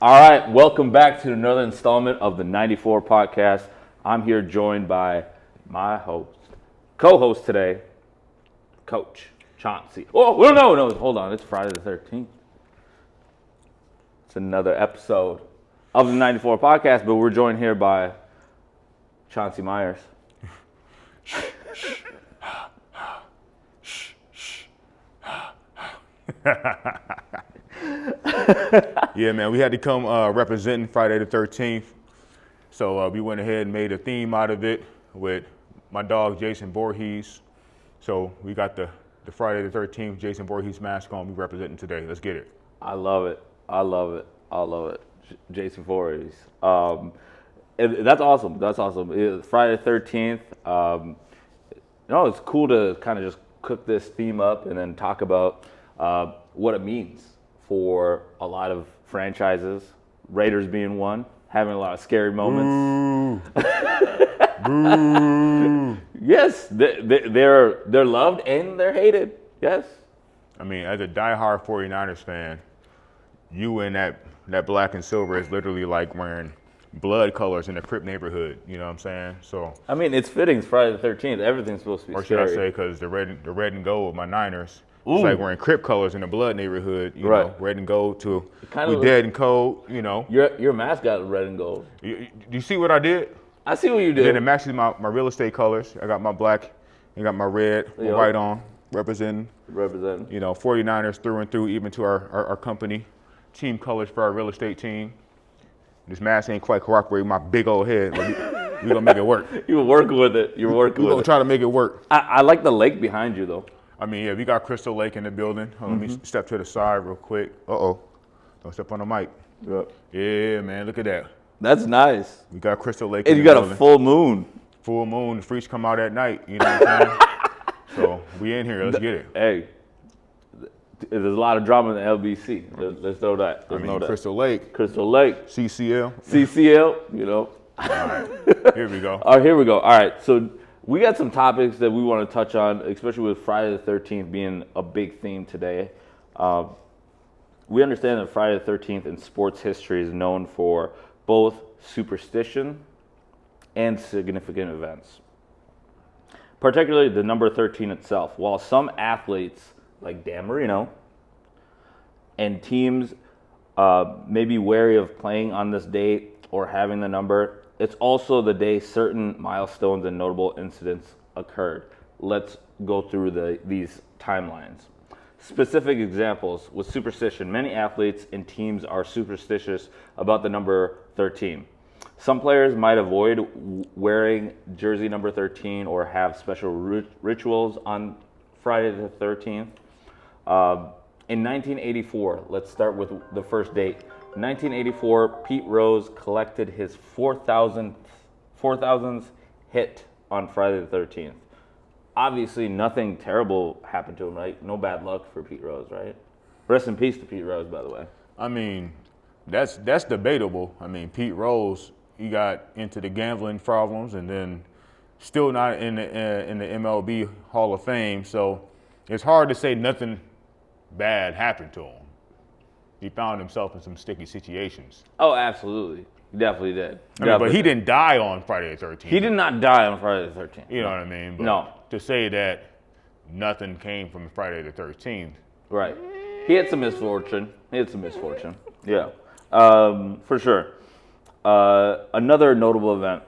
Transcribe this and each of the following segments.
All right, welcome back to another installment of the 94 podcast. I'm here joined by my co-host today, Coach Chauncey. Oh, no, hold on. It's Friday the 13th. It's another episode of the 94 podcast, but we're joined here by Chauncey Myers. Yeah, man, we had to come representing Friday the 13th. So we went ahead and made a theme out of it with my dog, Jason Voorhees. So we got the Friday the 13th Jason Voorhees mask on. We representing today. Let's get it. I love it. Jason Voorhees. That's awesome. It's Friday the 13th. It's cool to kind of just cook this theme up and then talk about what it means for a lot of franchises, Raiders being one, having a lot of scary moments. Boo. Yes, they're loved and they're hated. Yes. I mean, as a diehard 49ers fan, you in that black and silver is literally like wearing blood colors in the Crip neighborhood. You know what I'm saying? So I mean, it's fitting. It's Friday the 13th. Everything's supposed to be or should scary. I say, because the red and gold with my Niners. Ooh. It's like wearing Crip colors in the blood neighborhood, you Right. know, red and gold too. Kinda We dead and cold, you know. Your mascot is red and gold. You see what I did? I see what you Then it did. matches my real estate colors. I got my black, I got my red, my Yep. white on, representing, Representing. 49ers through and through, even to our company, team colors for our real estate team. This mask ain't quite cooperating with my big old head, but we gonna make it work. You were working with it. We gonna try to make it work. I like the lake behind you though. I mean, yeah, we got Crystal Lake in the building. Let me step to the side real quick. Don't step on the mic. Yep. Yeah, man, look at that. That's nice. We got Crystal Lake And in you the got building. a full moon. Full moon, the freaks come out at night, you know what I'm saying? So we in here, let's get it. Hey, there's a lot of drama in the LBC. Let's know that. I mean, Crystal Lake, Crystal Lake, CCL. CCL, All right, here we go. All right, here we go. All right, so we got some topics that we want to touch on, especially with Friday the 13th being a big theme today. We understand that Friday the 13th in sports history is known for both superstition and significant events. Particularly the number 13 itself. While some athletes, like Dan Marino, and teams may be wary of playing on this date or having the number, it's also the day certain milestones and notable incidents occurred. Let's go through these timelines. Specific examples with superstition. Many athletes and teams are superstitious about the number 13. Some players might avoid wearing jersey number 13 or have special rituals on Friday the 13th. In 1984, let's start with the first date. In 1984, Pete Rose collected his 4,000th hit on Friday the 13th. Obviously, nothing terrible happened to him, right? No bad luck for Pete Rose, right? Rest in peace to Pete Rose, by the way. I mean, that's debatable. I mean, Pete Rose, he got into the gambling problems and then still not in the MLB Hall of Fame. So it's hard to say nothing bad happened to him. He found himself in some sticky situations. Oh, absolutely. He definitely did. But he didn't die on Friday the 13th. He did not die on Friday the 13th. You know what I mean? But No. to say that nothing came from Friday the 13th. Right. He had some misfortune. Yeah. For sure. Another notable event.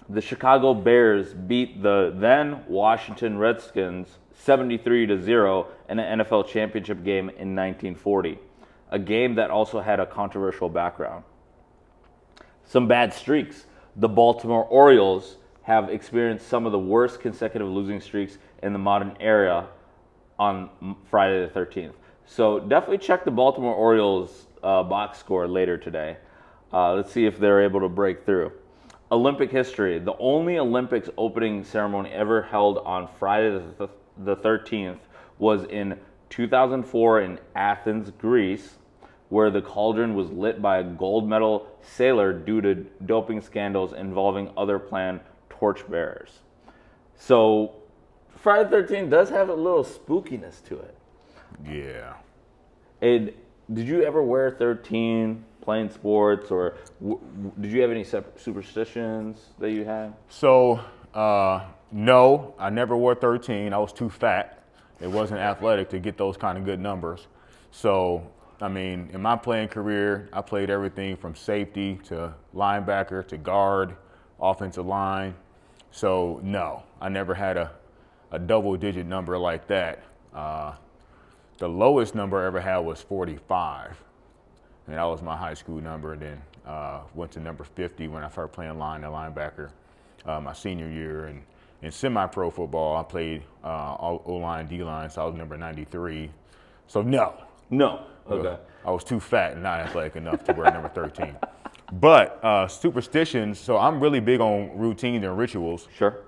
The Chicago Bears beat the then Washington Redskins 73-0 in an NFL championship game in 1940. A game that also had a controversial background. Some bad streaks. The Baltimore Orioles have experienced some of the worst consecutive losing streaks in the modern era on Friday the 13th. So definitely check the Baltimore Orioles box score later today. Let's see if they're able to break through. Olympic history. The only Olympics opening ceremony ever held on Friday the 13th was in 2004 in Athens, Greece, where the cauldron was lit by a gold medal sailor due to doping scandals involving other planned torchbearers. So Friday the 13th does have a little spookiness to it. Yeah. And Did you ever wear 13 playing sports, or did you have any superstitions that you had? So, no, I never wore 13. I was too fat. It wasn't athletic to get those kind of good numbers. So, I mean, in my playing career, I played everything from safety to linebacker to guard, offensive line. So, no, I never had a double-digit number like that. The lowest number I ever had was 45, and that was my high school number. And then went to number 50 when I started playing linebacker my senior year. And in semi-pro football, I played O-line, D-line, so I was number 93. So no. Okay. I was too fat and not athletic enough to wear number 13. But superstitions, so I'm really big on routines and rituals. Sure.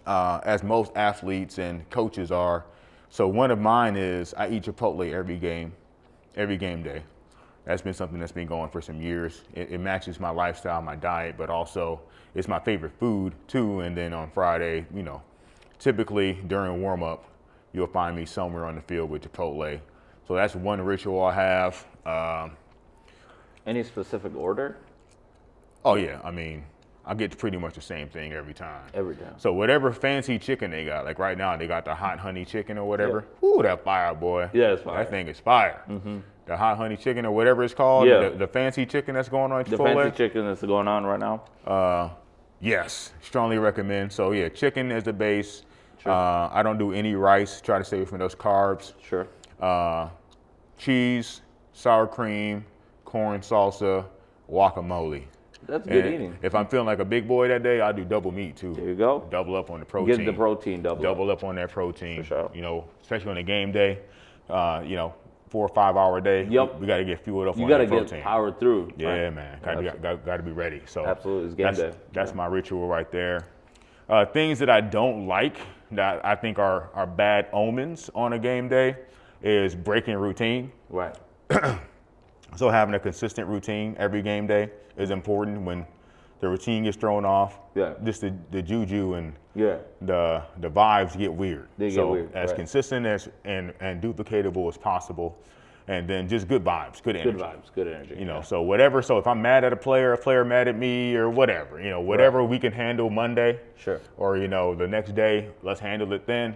As most athletes and coaches are. So one of mine is I eat Chipotle every game day. That's been something that's been going for some years. It matches my lifestyle, my diet, but also it's my favorite food too. And then on Friday, typically during warm up, you'll find me somewhere on the field with Chipotle. So that's one ritual I have. Any specific order? Oh yeah, I mean, I get pretty much the same thing every time. Every time. So whatever fancy chicken they got, like right now they got the hot honey chicken or whatever. Yeah. Ooh, that fire, boy. Yeah, it's fire. That thing is fire. Mm-hmm. The hot honey chicken or whatever it's called. Yeah. The fancy chicken that's going on at Chipotle. The fancy chicken that's going on right now. Yes, strongly recommend. So yeah, chicken is the base. Sure. I don't do any rice. Try to stay from those carbs. Sure. Cheese, sour cream, corn salsa, guacamole. That's good eating. If I'm feeling like a big boy that day, I'll do double meat too. There you go. Double up on the protein. Get the protein double up on that protein. For sure. Especially on a game day, 4 or 5 hour day. Yep. We got to get fueled up on that protein. You protein. got to get powered through. Yeah, man. Got to be ready. So absolutely, it's game day. That's my ritual right there. Things that I don't like that I think are bad omens on a game day is breaking routine. Right. So having a consistent routine every game day is important. When the routine gets thrown off, just the juju and the vibes get weird. They get weird. As consistent and duplicatable as possible, and then just good vibes, good energy. Good vibes, good energy. So whatever. So if I'm mad at a player mad at me, or whatever, whatever we can handle Monday, sure, or the next day, let's handle it then.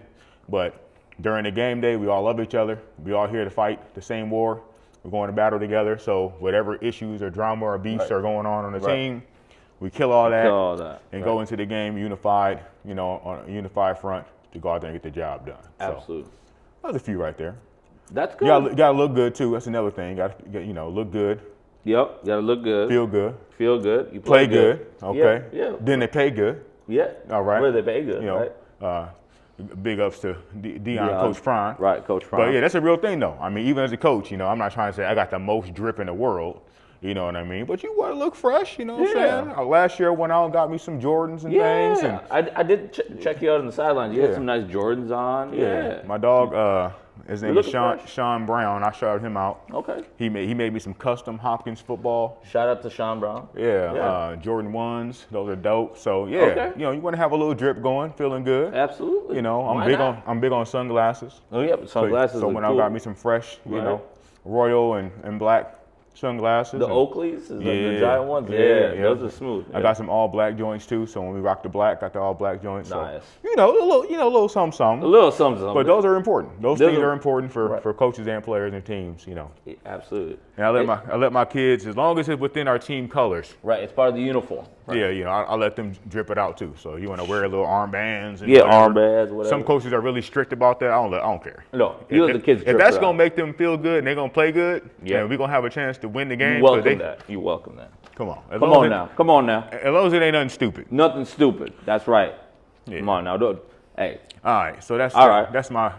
But during the game day, we all love each other. We all here to fight the same war. We're going to battle together. So whatever issues or drama or beefs are going on the team, we kill all that and go into the game unified, on a unified front to go out there and get the job done. Absolutely. So, there's a few right there. That's good. You gotta look good too. That's another thing. Got to look good. Yep. You gotta look good. Feel good. Feel good. You play good. Okay. Yeah. Then they pay good. Yeah. All right. Where they pay good. Right. Big ups to Dion, Coach Prime. Right, Coach Prime. But yeah, that's a real thing though. I mean, even as a coach, I'm not trying to say I got the most drip in the world. You know what I mean? But you want to look fresh, you know what I'm saying? Last year I went out and got me some Jordans and things. And I did check you out on the sidelines. You had some nice Jordans on. Yeah. My dog, his name is Sean Brown. I shouted him out. Okay. He made me some custom Hopkins football. Shout out to Sean Brown. Yeah. Jordan 1s. Those are dope. So yeah, you want to have a little drip going, feeling good. Absolutely. I'm big on sunglasses. Oh yeah, but sunglasses. So when I got me some fresh, royal and black sunglasses. The Oakleys, the giant ones. Yeah, those are smooth. I got some all black joints too. So when we rock the black, got the all black joints. Nice. So, a little something. A little something. But those are important. Those things are important for coaches and players and teams. Absolutely. And I let my kids, as long as it's within our team colors. Right. It's part of the uniform. Right? Yeah. I let them drip it out too. So you want to wear little armbands. And armbands. Whatever. Some coaches are really strict about that. I don't care. No, you let the kids. If that's gonna make them feel good and they're gonna play good, we're gonna have a chance to win the game. You welcome that. Come on. Come on now. As long as it ain't nothing stupid. Nothing stupid. That's right. Yeah. Come on now. Hey. All right. So that's my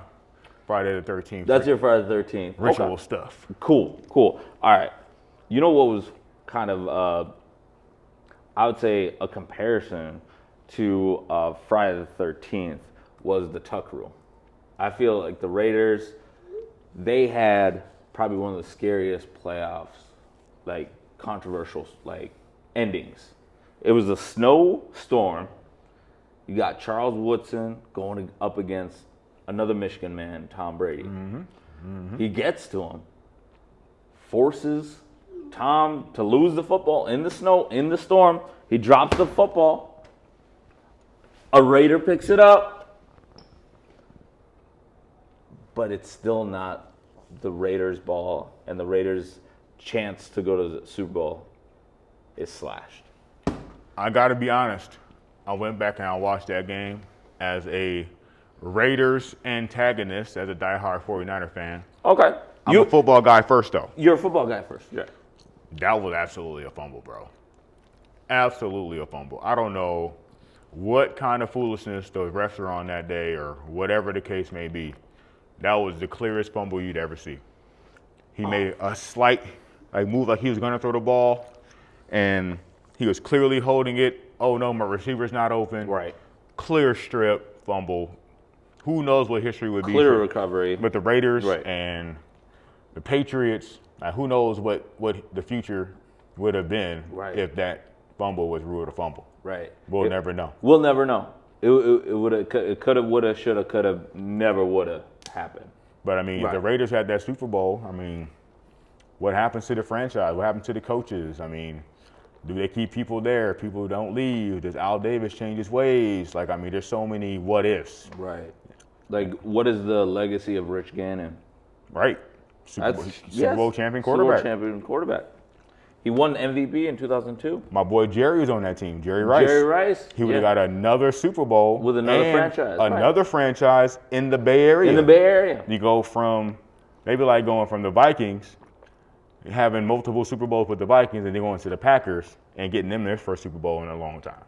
Friday the 13th. That's your Friday the 13th. Ritual stuff. Cool. All right. You know what was kind of, I would say, a comparison to Friday the 13th was the tuck rule. I feel like the Raiders, they had probably one of the scariest playoffs, like controversial, like endings. It was a snowstorm. You got Charles Woodson going up against another Michigan man, Tom Brady. Mm-hmm. Mm-hmm. He gets to him. forces Tom to lose the football in the snow, in the storm. He drops the football. A Raider picks it up. But it's still not the Raiders' ball, and the Raiders' chance to go to the Super Bowl is slashed. I got to be honest. I went back and I watched that game as a Raiders antagonist, as a diehard 49er fan. Okay. I'm a football guy first, though. You're a football guy first. Yeah. That was absolutely a fumble, bro. Absolutely a fumble. I don't know what kind of foolishness those refs are on that day or whatever the case may be. That was the clearest fumble you'd ever see. He made a slight move like he was going to throw the ball, and he was clearly holding it. Oh, no, my receiver's not open. Right. Clear strip, fumble. Who knows what history would be. Clear recovery. With the Raiders right. and the Patriots. Who knows what the future would have been right. if that fumble was ruled a fumble. Right. We'll never know. We'll never know. It would have, it could have, would have, should have, could have, never would have happened. But, I mean, right. if the Raiders had that Super Bowl, I mean, what happens to the franchise? What happens to the coaches? I mean, do they keep people there? People don't leave. Does Al Davis change his ways? Like, I mean, there's so many what ifs. Right. Like, what is the legacy of Rich Gannon? Right. Super Bowl champion quarterback. Super Bowl champion quarterback. He won MVP in 2002. My boy Jerry was on that team, Jerry Rice. Jerry Rice. He would have got another Super Bowl. With another franchise. Another franchise in the Bay Area. In the Bay Area. You go from, maybe like going from the Vikings, having multiple Super Bowls with the Vikings, and then going to the Packers and getting them their first Super Bowl in a long time.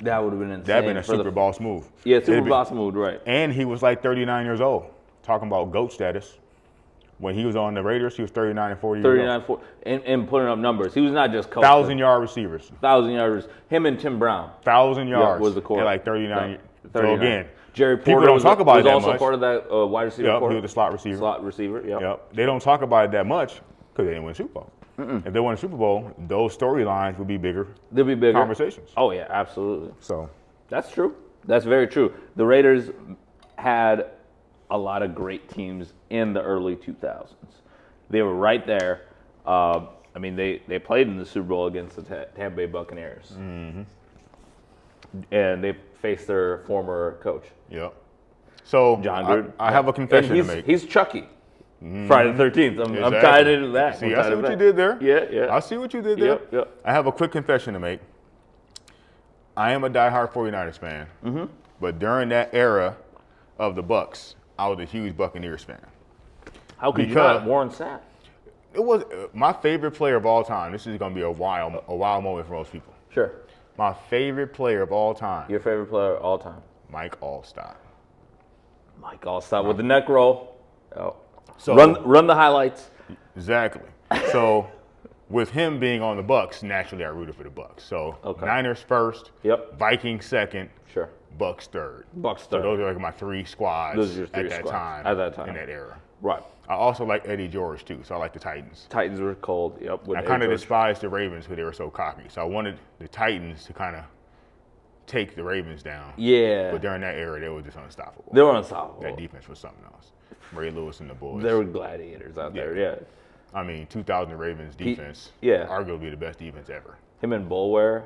That would have been insane. That would have been a Super Bowl move. Yeah, Super Bowl move, right. And he was like 39 years old. Talking about GOAT status. When he was on the Raiders, he was 39 and 40 years old. 40, and putting up numbers. He was not just coaching. 1,000-yard receivers. 1,000 yards. Him and Tim Brown. 1,000 yards. Was the core. At like 39. 39. So again, Jerry Porter people don't talk about it that was also much. part of that wide receiver Yep, core. he was the slot receiver. Slot receiver, Yep. They don't talk about it that much because they didn't win a Super Bowl. If they won a Super Bowl, those storylines would be bigger. They'll be bigger. Conversations. Oh, yeah, absolutely. So that's true. That's very true. The Raiders had a lot of great teams in the early 2000s. They were right there. I mean, they played in the Super Bowl against the Tampa Bay Buccaneers. Mm-hmm. And they faced their former coach. Yep. So John Gruden. I have a confession to make. He's Chucky. Friday the 13th. I'm tied into that. See, I see what you did there. Yeah. I see what you did there. Yep. I have a quick confession to make. I am a diehard 49ers fan. Mm-hmm. But during that era of the Bucs, I was a huge Buccaneers fan. How could you not? Warren Sapp. It was my favorite player of all time. This is going to be a wild moment for most people. Sure. My favorite player of all time. Your favorite player of all time? Mike Allstott. Mike Allstott with the neck roll. Oh. So run the highlights. Exactly. So with him being on the Bucs, naturally I rooted for the Bucs. So Niners first. Yep. Vikings second. Sure. Bucs third. Bucs third. So those are like my three squads those are your three at that squads. time. At that time. In that era. Right. I also like Eddie George too, so I like the Titans. Titans were cold. Yep. I kind of despised the Ravens because they were so cocky. So I wanted the Titans to kind of take the Ravens down. Yeah. But during that era, they were just unstoppable. They were unstoppable. That defense was something else. Ray Lewis and the boys. They were gladiators out there. Yeah. I mean, 2000 Ravens defense. Arguably the best defense ever. Him and Bulware.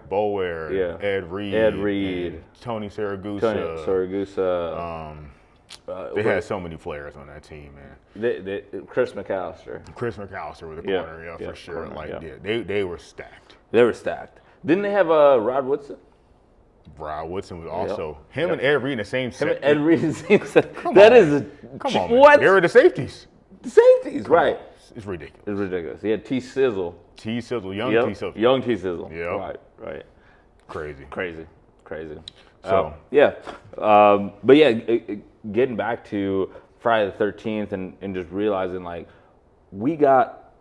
Ed Reed. Tony Saragusa. They had so many players on that team, man. Chris McAllister. Chris McAllister was the corner, for sure. They were stacked. They were stacked. Didn't they have Rod Woodson? Rod Woodson was also him and Ed Reed in the same set. Him and Ed Reed in the same set. Come on, what? They were the safeties. The safeties, right? It's ridiculous. It's ridiculous. He had T Sizzle. T Sizzle, young T Sizzle. Young T Sizzle. Yeah. Right. Crazy. So but yeah, getting back to Friday the 13th and just realizing like we got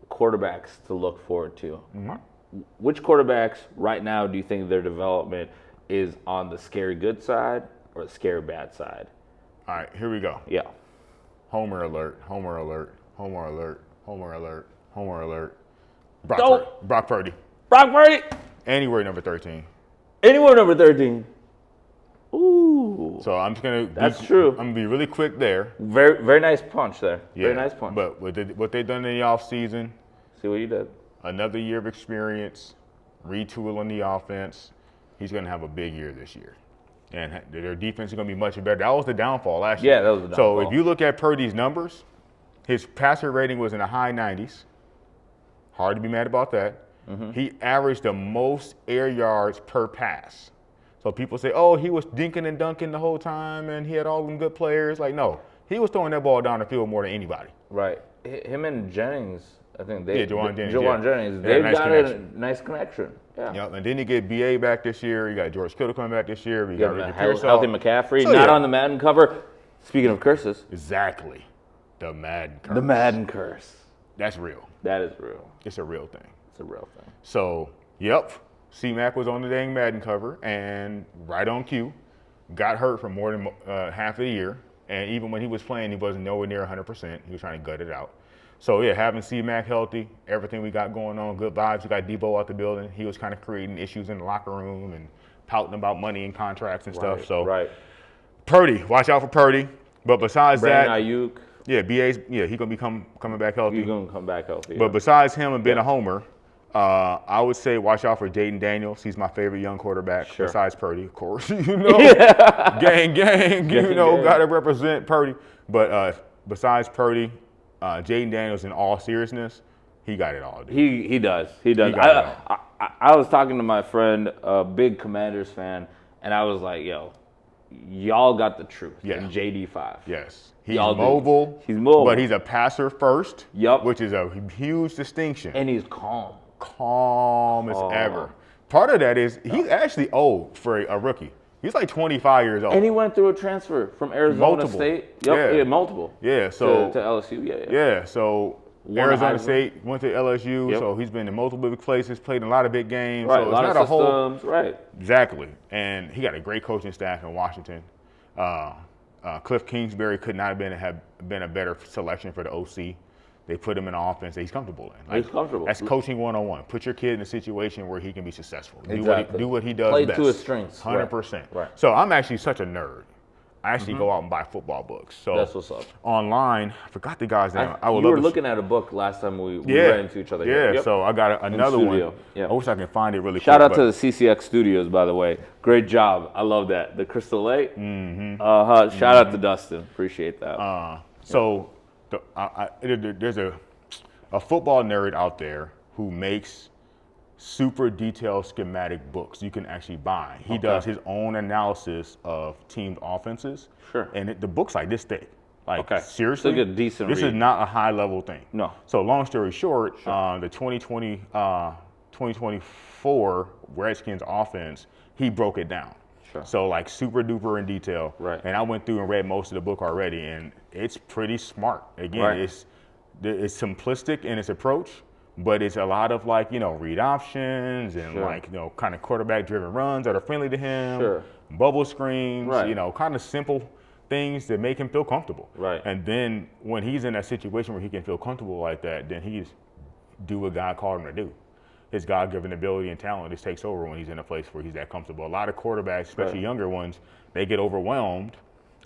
quarterbacks to look forward to. Mm-hmm. Which quarterbacks right now do you think their development is on the scary good side or the scary bad side? All right, here we go. Yeah. Homer alert. Brock Purdy. Brock Purdy. Anywhere number 13. Anywhere number 13. Ooh. So I'm just gonna. That's true. I'm gonna be really quick there. Very, very nice punch there. Yeah, Very nice punch. But what they've done in the offseason, See what you did. another year of experience, retooling the offense. He's gonna have a big year this year, and their defense is gonna be much better. That was the downfall last year. Yeah, that was the So downfall. if you look at Purdy's numbers, his passer rating was in the high 90s. Hard to be mad about that. Mm-hmm. He averaged the most air yards per pass. So people say, oh, he was dinking and dunking the whole time and he had all them good players. Like, no, he was throwing that ball down the field more than anybody. Right. Him and Jennings, I think they. Yeah, Jawan Jennings. Jennings. They had They've a nice got connection. a nice connection. Yeah. Yep. And then you get BA back this year. You got George Kittle coming back this year. You You got got Ricky healthy Pearsall. McCaffrey, So, not yeah. on the Madden cover. Speaking of curses, Exactly. The Madden curse. the Madden curse. That's real. That is real. It's a real thing. It's a real thing. So, yep, C-Mac was on the dang Madden cover and right on cue. Got hurt for more than half of the year. And even when he was playing, he wasn't nowhere near 100%. He was trying to gut it out. So, yeah, having C-Mac healthy, everything we got going on, good vibes. We got Debo out the building. He was kind of creating issues in the locker room and pouting about money and contracts and stuff. So, right. Purdy, watch out for Purdy. But besides Brandon that, Ayuk, yeah, BA's, yeah, he's going to be coming back healthy. he's going to come back healthy. But besides him and being a homer, I would say watch out for Jaden Daniels. He's my favorite young quarterback. Sure. Besides Purdy, of course. You know, gang, you know, gang. got to represent Purdy. But besides Purdy, Jaden Daniels, in all seriousness, he got it all. Dude. He does. He does. He got it I was talking to my friend, a big Commanders fan, and I was like, yo, y'all got the truth Yeah. in JD5. Yes, he's Y'all do. mobile. He's mobile. but he's a passer first. Yup. Which is a huge distinction. And he's calm. Calm as ever. Part of that is he's actually old for a rookie. He's like 25 years old. And he went through a transfer from Arizona Multiple. State. Yep, Yeah. multiple. Yeah, so to LSU. Yeah. Yeah, so Won a Arizona Heisman. State went to LSU, Yep. so he's been in multiple big places, played in a lot of big games. Right. So A lot it's of not a whole systems. Right. exactly, and he got a great coaching staff in Washington. Cliff Kingsbury could not have been a better selection for the OC. They put him in an offense that he's comfortable in. He's comfortable. That's coaching 101. Put your kid in a situation where he can be successful. Exactly. Do what he does Play best. to his strengths. 100%. Right. So I'm actually such a nerd. I actually go out and buy football books. So That's what's up. online, I forgot the guy's name. I would you love were to looking at a book last time we yeah. ran into each other. Yeah, here. Yep. so I got another one. studio. Yeah. I wish I can find it really Shout quick. out to the CCX Studios, by the way. Great job. I love that. The Crystal Lake. Mm-hmm. Shout out to Dustin. Appreciate that. There's a football nerd out there who makes super detailed schematic books you can actually buy. He does his own analysis of team offenses. Sure. And the book's like this thick. Like, Okay. seriously, It's like a decent this is read. not a high level thing. No. So long story short, the 2024 Redskins offense, he broke it down. Sure. So like super duper in detail. Right. And I went through and read most of the book already, and it's pretty smart. Again, Right. it's simplistic in its approach, but it's a lot of like, read options and Sure. like, kind of quarterback driven runs that are friendly to him. Sure. Bubble screens, Right. kind of simple things that make him feel comfortable. Right. And then when he's in that situation where he can feel comfortable like that, then he's do what God called him to do. His God-given ability and talent just takes over when he's in a place where he's that comfortable. A lot of quarterbacks, especially Right. younger ones, they get overwhelmed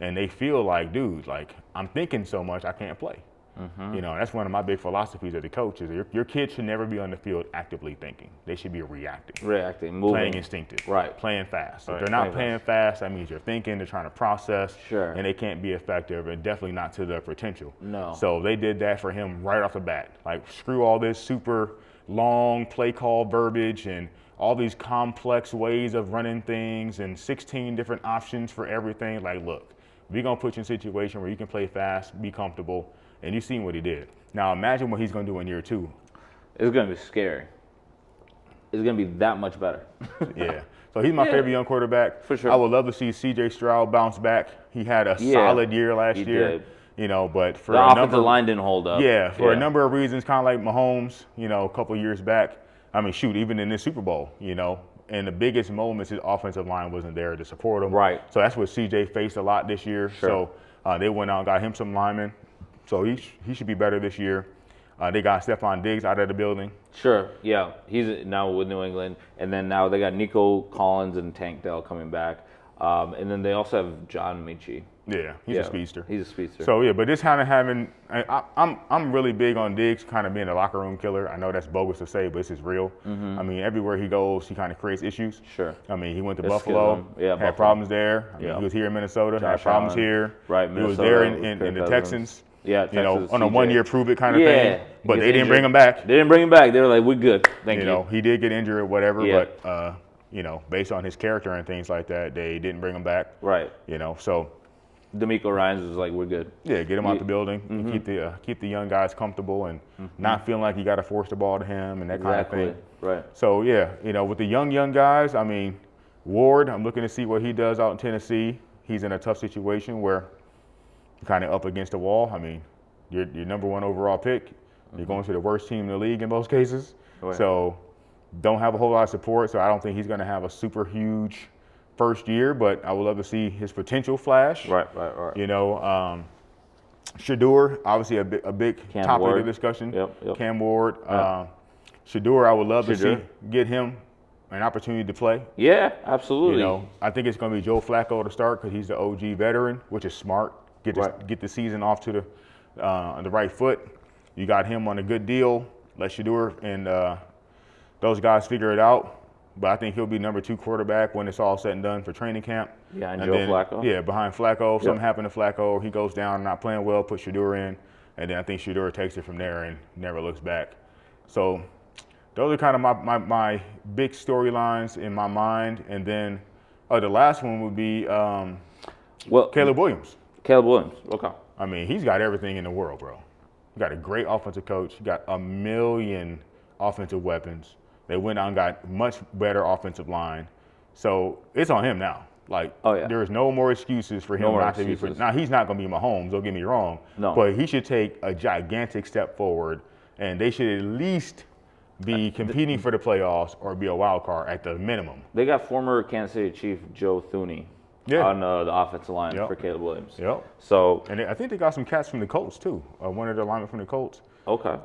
and they feel like, dude, like I'm thinking so much I can't play. Mm-hmm. That's one of my big philosophies as a coach is your kids should never be on the field actively thinking. They should be reacting. Reacting, moving. Playing instinctive. Right. Playing fast. If Right, they're not playing playing fast, that means you're thinking, they're trying to process. Sure. And they can't be effective and definitely not to their potential. No. So they did that for him right off the bat. Like, screw all this super long play call verbiage and all these complex ways of running things and 16 different options for everything. Like, look, we're going to put you in a situation where you can play fast, be comfortable, and you've seen what he did. Now, imagine what he's going to do in year 2. It's going to be scary. It's going to be that much better. Yeah. So he's my favorite young quarterback. For sure. I would love to see C.J. Stroud bounce back. He had a solid year last he year. did. But for The a offensive number, line didn't hold up. yeah, for a number of reasons, kind of like Mahomes, a couple years back. I mean, shoot, even in this Super Bowl, in the biggest moments, his offensive line wasn't there to support him. Right. So that's what C.J. faced a lot this year. Sure. So they went out and got him some linemen. So he should be better this year. They got Stephon Diggs out of the building. Sure, yeah. He's now with New England. And then now they got Nico Collins and Tank Dell coming back. And then they also have John Michie. Yeah, he's a speedster. He's a speedster. So yeah, but this kind of having, I'm really big on Diggs kind of being a locker room killer. I know that's bogus to say, but this is real. I mean, everywhere he goes, he kind of creates issues. Sure. I mean, he went to It's Buffalo, schism. had problems there. I mean, he was here in Minnesota, had problems Allen. here. Right, He was Minnesota there with in Kirk the Cousins. Texans. Yeah, You know, Texas, on a CJ. 1 year prove it kind of Yeah, thing. But he they gets didn't bring injured. him back. They didn't bring him back. They were like, we're good. Thank you. You know, he did get injured or whatever, Yeah. but you know, based on his character and things like that, they didn't bring him back. Right. You know, so D'Amico Ryans was like, we're good. yeah, get him out the building, and keep the young guys comfortable and not feeling like you got to force the ball to him and that kind of thing. Right. So yeah, you know, with the young guys, I mean, Ward, I'm looking to see what he does out in Tennessee. He's in a tough situation where you're kind of up against the wall. I mean, you're number 1 overall pick. You're going to the worst team in the league in most cases. Right. So don't have a whole lot of support. So I don't think he's going to have a super huge first year, but I would love to see his potential flash. Right. You know, Shador, obviously a big Cam topic Ward. of discussion. Yep. Cam Ward. Yeah. Shador, I would love to Shador. see get him an opportunity to play. Yeah, absolutely. You know, I think it's going to be Joe Flacco to start because he's the OG veteran, which is smart. Get the season off to the right foot. You got him on a good deal. Let Shador and those guys figure it out. But I think he'll be number 2 quarterback when it's all said and done for training camp. Yeah, and and Joe then, Flacco. Yeah, behind Flacco. Something Yep. happened to Flacco. He goes down, not playing well, put Shador in. And then I think Shador takes it from there and never looks back. So those are kind of my big storylines in my mind. And then the last one would be Caleb Williams. Caleb Williams. Okay. I mean, he's got everything in the world, bro. He got a great offensive coach. He got a million offensive weapons. They went out and got much better offensive line. So it's on him now. Like, there's no more excuses for him not to be. Now, he's not going to be Mahomes, don't get me wrong. No. But he should take a gigantic step forward, and they should at least be competing for the playoffs or be a wild card at the minimum. They got former Kansas City Chief Joe Thuney on the offensive line for Caleb Williams. Yep. So, and I think they got some cats from the Colts, too. One of the linemen from the Colts. Okay.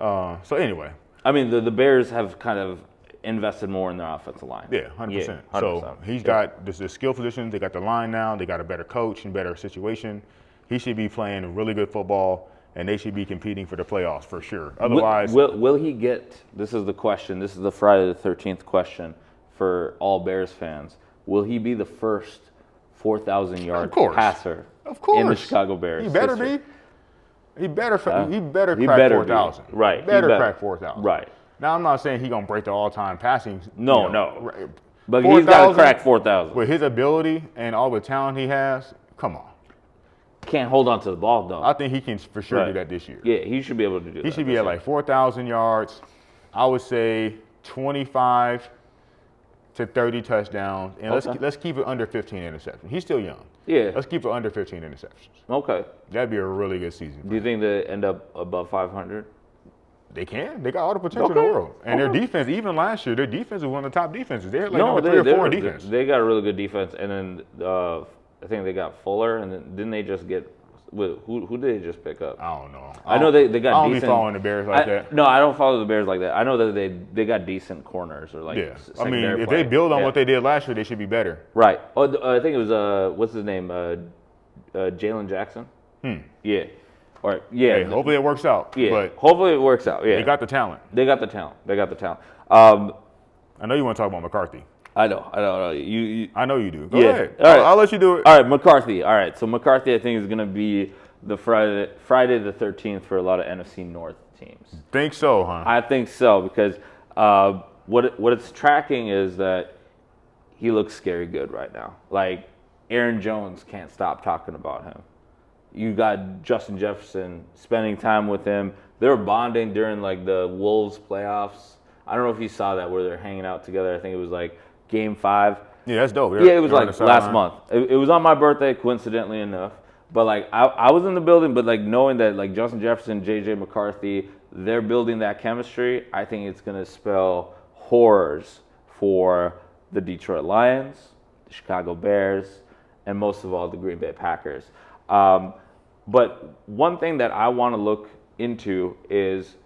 So anyway. I mean, the Bears have kind of invested more in their offensive line. Yeah, 100%. Yeah, 100%. So he's got the skill positions. They got the line now. They got a better coach and better situation. He should be playing really good football, and they should be competing for the playoffs for sure. Otherwise, will he get? This is the question. This is the Friday the 13th question for all Bears fans. Will he be the first 4,000-yard passer in the Chicago Bears? He better be. He better crack 4,000. Right. He better crack 4,000. Right. Now, I'm not saying he's going to break the all-time passing. No. But he's got to crack 4,000. With his ability and all the talent he has, come on. Can't hold on to the ball, though. I think he can for sure do that this year. Yeah, he should be able to do that. He should be at like 4,000 yards. I would say 25 to 30 touchdowns. And let's keep it under 15 interceptions. He's still young. Yeah. Let's keep it under 15 interceptions. Okay. That'd be a really good season. Do you think they end up above 500? They can. They got all the potential in the world. And their defense, even last year, their defense was one of the top defenses. They had like number 3 or 4 in defense. They got a really good defense. And then I think they got Fuller. And then didn't they just get who did they just pick up? I don't know. I know they got decent. I don't be following the Bears like that. No, I don't follow the Bears like that. I know that they got decent corners or like. Yeah. I mean, if they build on what they did last year, they should be better. Right. Oh, I think it was what's his name? Jalen Jackson. Yeah. Or yeah. Hey, hopefully it works out. Yeah. But hopefully it works out. Yeah. They got the talent. They got the talent. I know you want to talk about McCarthy. I know. You I know you do. Go yeah. ahead. All right. I'll let you do it. All right, McCarthy. All right. So McCarthy, I think, is going to be the Friday the 13th for a lot of NFC North teams. Think so, huh? I think so because what it's tracking is that he looks scary good right now. Like Aaron Jones can't stop talking about him. You got Justin Jefferson spending time with him. They were bonding during like the Wolves playoffs. I don't know if you saw that where they're hanging out together. I think it was like Game 5. Yeah, that's dope. Yeah, it was like last month. It was on my birthday, coincidentally enough. But like I was in the building, but like knowing that like Justin Jefferson, JJ McCarthy, they're building that chemistry, I think it's gonna spell horrors for the Detroit Lions, the Chicago Bears, and most of all the Green Bay Packers. But one thing that I want to look into is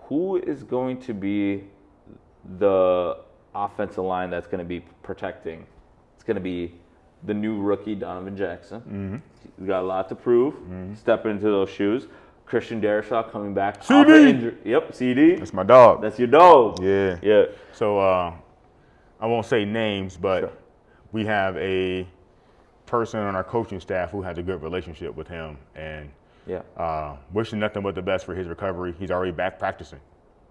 who is going to be the offensive line that's going to be protecting. It's going to be the new rookie, Donovan Jackson. He's got a lot to prove. Step into those shoes. Christian Darrisaw coming back. CD. Injury. Yep, CD. That's my dog. That's your dog. Yeah. Yeah. So I won't say names, but Sure. we have a person on our coaching staff who has a good relationship with him, and wishing nothing but the best for his recovery. He's already back practicing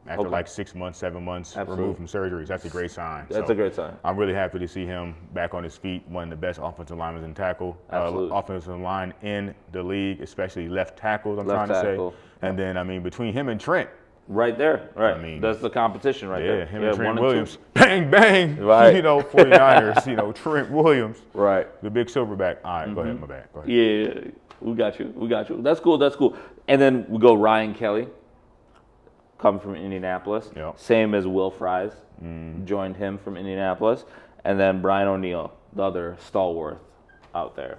after like 6 months, 7 months removed from surgeries. That's a great sign. That's a great sign. I'm really happy to see him back on his feet, one of the best offensive linemen in tackle, offensive line in the league, especially left tackles, I'm trying to say. And then, I mean, between him and Trent. Right there, right. I mean, that's the competition right there. Yeah, him and Trent 1 Williams. Bang, bang. Right. 49ers, Trent Williams. Right. The big silverback. All right, go ahead, my bad. Go ahead. Yeah, we got you. That's cool. And then we go Ryan Kelly, come from Indianapolis. Yep. Same as Will Fries, joined him from Indianapolis. And then Brian O'Neill, the other stalwart out there.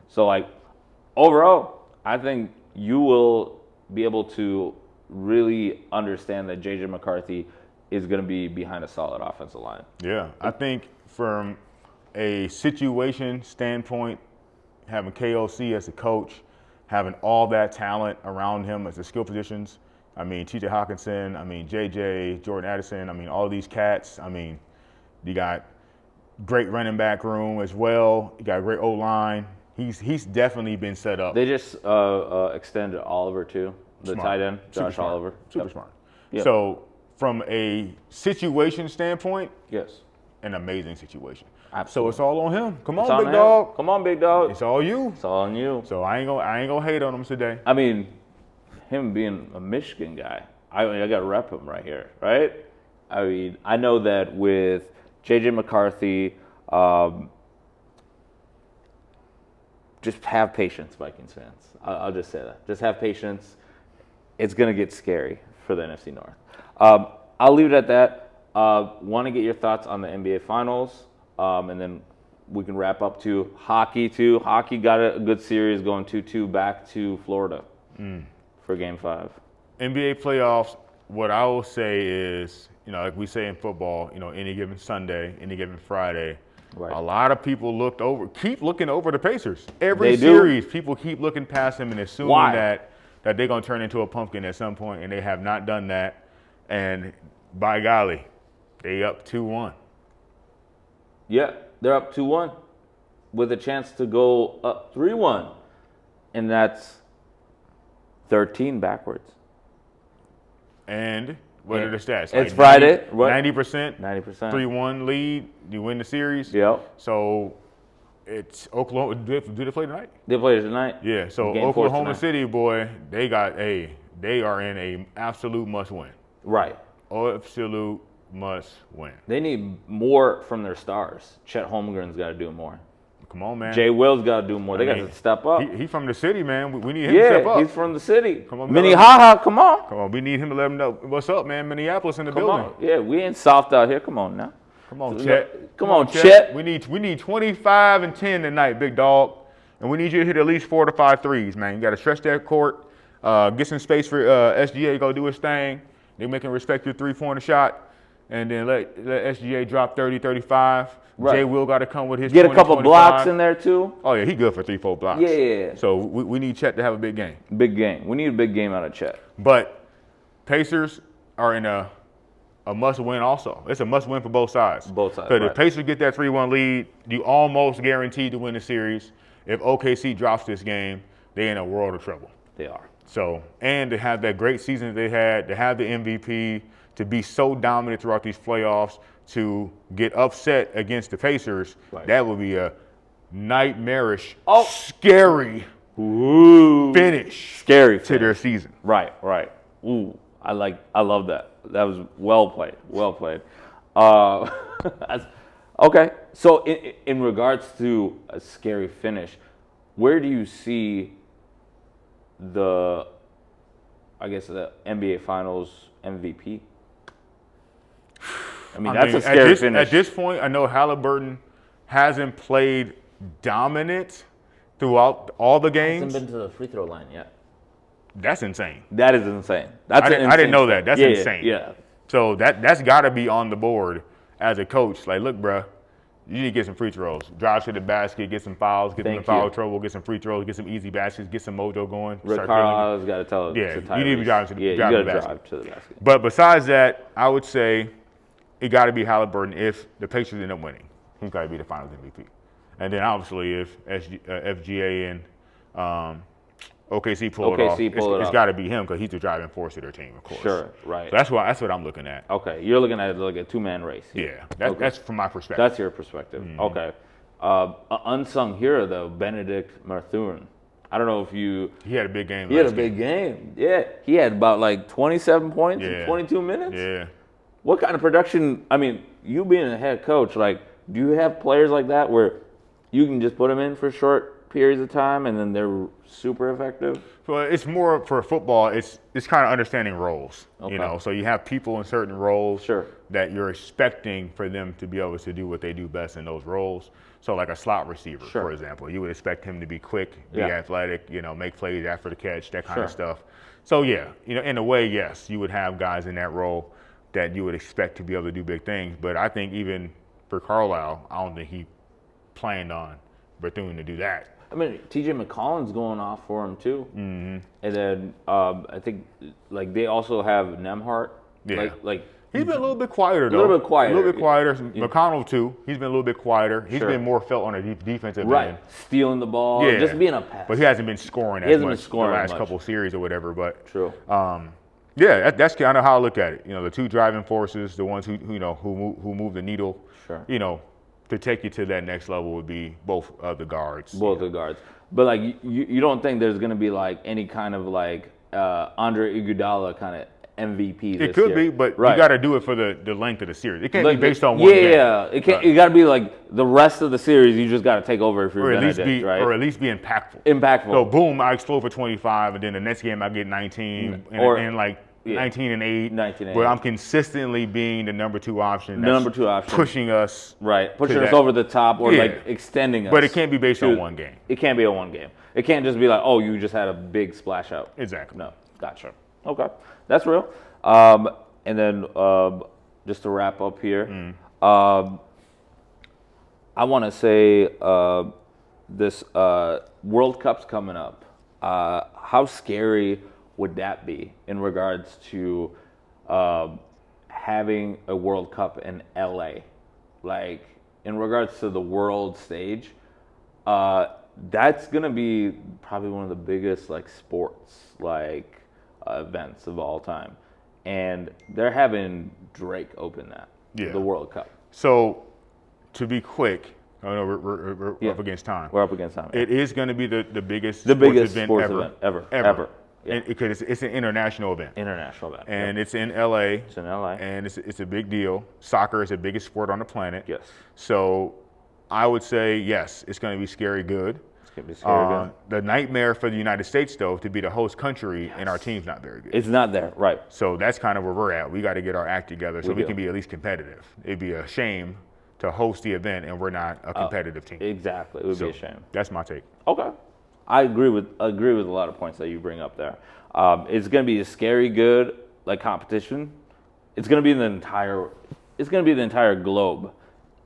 So, like, overall, I think you will be able to really understand that J.J. McCarthy is going to be behind a solid offensive line. Yeah, I think from a situation standpoint, having KOC as a coach, having all that talent around him as the skill positions, I mean, T.J. Hawkinson, I mean, J.J., Jordan Addison, I mean, all these cats, I mean, you got great running back room as well. You got a great O-line. He's definitely been set up. They just extended Oliver, too, the tight end, Josh Oliver. Super smart. Yep. So from a situation standpoint, Yes. an amazing situation. Absolutely. So it's all on him. Come It's on, on big him. dog. Come on, big dog. It's all you. It's all on you. So I ain't gonna hate on him today. I mean, him being a Michigan guy, I got to rep him right here, right? I mean, I know that with J.J. McCarthy, just have patience, Vikings fans. I'll just say that. Just have patience. It's going to get scary for the NFC North. I'll leave it at that. Want to get your thoughts on the NBA Finals, and then we can wrap up to hockey, too. Hockey got a good series going 2-2 back to Florida for Game 5. NBA playoffs, what I will say is, like we say in football, any given Sunday, any given Friday, Right. a lot of people keep looking over the Pacers. Every They do. series, people keep looking past them and assuming Why? that they're going to turn into a pumpkin at some point, and they have not done that. And by golly, they up 2-1. Yeah, they're up 2-1 with a chance to go up 3-1. And that's 13 backwards. And what are the stats? It's Friday. 90%, 90%. 3-1 lead, you win the series. Yep. So it's Oklahoma. Do they play tonight? They play tonight. Yeah, so Game 4 Oklahoma tonight. City, boy, they are in a absolute must win. Right. Absolute must win. They need more from their stars. Chet Holmgren's got to do more. Come on, man. Jay Will's got to do more. They got to step up. He from the city, man. We need him to step Yeah, up. he's from the city. Come on, Mini brother. haha, come on. Come on, we need him to let him know what's up, man. Minneapolis in the Come building. on. Yeah, we ain't soft out here. Come on now. Come on, Chet. Come on, Chet. We need 25 and 10 tonight, big dog. And we need you to hit at least 4 to 5 threes, man. You got to stretch that court. Get some space for SGA. Go do his thing. They make him respect your 3-pointer shot. And then let SGA drop 30, 35. Right. Jay Will got to come with his Get 20, a couple 25. blocks in there too. Oh, yeah, he good for 3-4 blocks. Yeah. So we need Chet to have a big game. Big game. We need a big game out of Chet. But Pacers are in a must-win also. It's a must-win for both sides. Both sides, Because right. if Pacers get that 3-1 lead, you almost guaranteed to win the series. If OKC drops this game, they're in a world of trouble. They are. So, and to have that great season they had, to have the MVP, to be so dominant throughout these playoffs, to get upset against the Pacers, Right. that would be a nightmarish, Oh. scary Ooh. finish Scary to their finish. season. Right. Ooh, I love that. That was well played. Okay, so in regards to a scary finish, where do you see the NBA Finals MVP? I mean, that's a scary finish. At this point, I know Halliburton hasn't played dominant throughout all the games. Hasn't been to the free throw line yet. That's insane. That is insane. I didn't know that. That's Yeah, insane. Yeah. So that's got to be on the board as a coach. Like, look, bruh, You need to get some free throws. Drive to the basket, get some fouls, get them in foul trouble, get some free throws, get some easy baskets, get some mojo going. Rick Carlisle's got to tell Yeah, to you need to be driving to the, you drive got to to the drive to the basket. But besides that, I would say it got to be Halliburton if the Pacers end up winning. He's got to be the Finals MVP. And then obviously if FGA and OKC pull it off, it's got to be him because he's the driving force of their team, of course. Sure, right. So that's what I'm looking at. Okay, you're looking at it like a two-man race. Yeah, that's from my perspective. That's your perspective. Mm-hmm. Okay. An unsung hero, though, Benedict Mathurin. I don't know if you... He had a big game. He had a big game. Yeah. He had about like 27 points in 22 minutes. Yeah. What kind of production... I mean, you being a head coach, like, do you have players like that where you can just put them in for short periods of time and then they're super effective? Well, it's more for football. It's kind of understanding roles. Okay. You know, so you have people in certain roles sure. that you're expecting for them to be able to do what they do best in those roles. So like a slot receiver, sure. for example, you would expect him to be quick, be athletic, you know, make plays after the catch, that kind of stuff. So yeah, you know, in a way, yes, you would have guys in that role that you would expect to be able to do big things. But I think even for Carlisle, I don't think he planned on Bethune to do that. I mean, T.J. McCollum's going off for him too, mm-hmm. and then I think like they also have Nemhart. Yeah, like he's been a little bit quieter though. A little bit quieter. A little bit quieter. McConnell too. He's been a little bit quieter. He's been more felt on a defensive end. Stealing the ball, just being a pass. But he hasn't been scoring as much the last couple of series or whatever. But true. Yeah, that's kind of how I look at it. You know, the two driving forces, the ones who move the needle. Sure. You know, to take you to that next level would be both of the guards. Both the guards. But like you don't think there's going to be like any kind of like Andre Iguodala kind of MVP this year? It could be, but you got to do it for the length of the series. It can't be based on one game. Yeah, it can't. It got to be like the rest of the series. You just got to take over if you're Benedict, right? Or at least be impactful. So boom, I explode for 25, and then the next game I get 19, and like 19 and 8. 19 and 8. Where I'm consistently being the number two option. Pushing us. Right. Pushing us over the top or like extending us. But it can't be based on one game. It can't be on one game. It can't just be like, oh, you just had a big splash out. Exactly. No. Gotcha. Okay. That's real. And then just to wrap up here, I want to say this World Cup's coming up. How scary would that be in regards to having a World Cup in LA? Like, in regards to the world stage, that's going to be probably one of the biggest, like, sports, like, events of all time. And they're having Drake open that, the World Cup. So, to be quick, I know we're up against time. We're up against time. It is going to be the biggest sports event ever. Yeah. Because it's an international event. And it's in LA. It's in LA. And it's a big deal. Soccer is the biggest sport on the planet. Yes. So I would say, yes, it's going to be scary good. It's going to be scary good. The nightmare for the United States, though, to be the host country, and our team's not very good. It's not there, right. So that's kind of where we're at. We got to get our act together so we can be at least competitive. It'd be a shame to host the event and we're not a competitive team. Exactly. It would be a shame. That's my take. Okay. I agree with a lot of points that you bring up there. It's going to be a scary good like competition. It's going to be the entire globe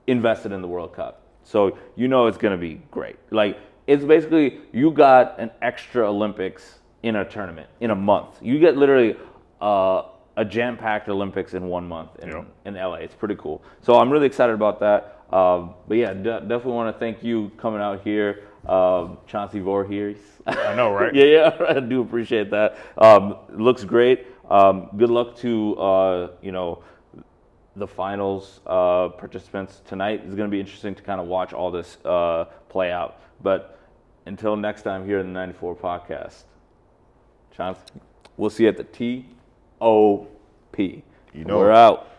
invested in the World Cup. So you know it's going to be great. Like it's basically you got an extra Olympics in a tournament in a month. You get literally a jam-packed Olympics in 1 month in LA. It's pretty cool. So I'm really excited about that. But yeah, definitely want to thank you coming out here. Chauncey Voorhees. I know, right? yeah, I do appreciate that. Looks great. Good luck to the finals participants tonight. It's going to be interesting to kind of watch all this play out. But until next time here in the 94 podcast, Chauncey, we'll see you at the TOP. We're out.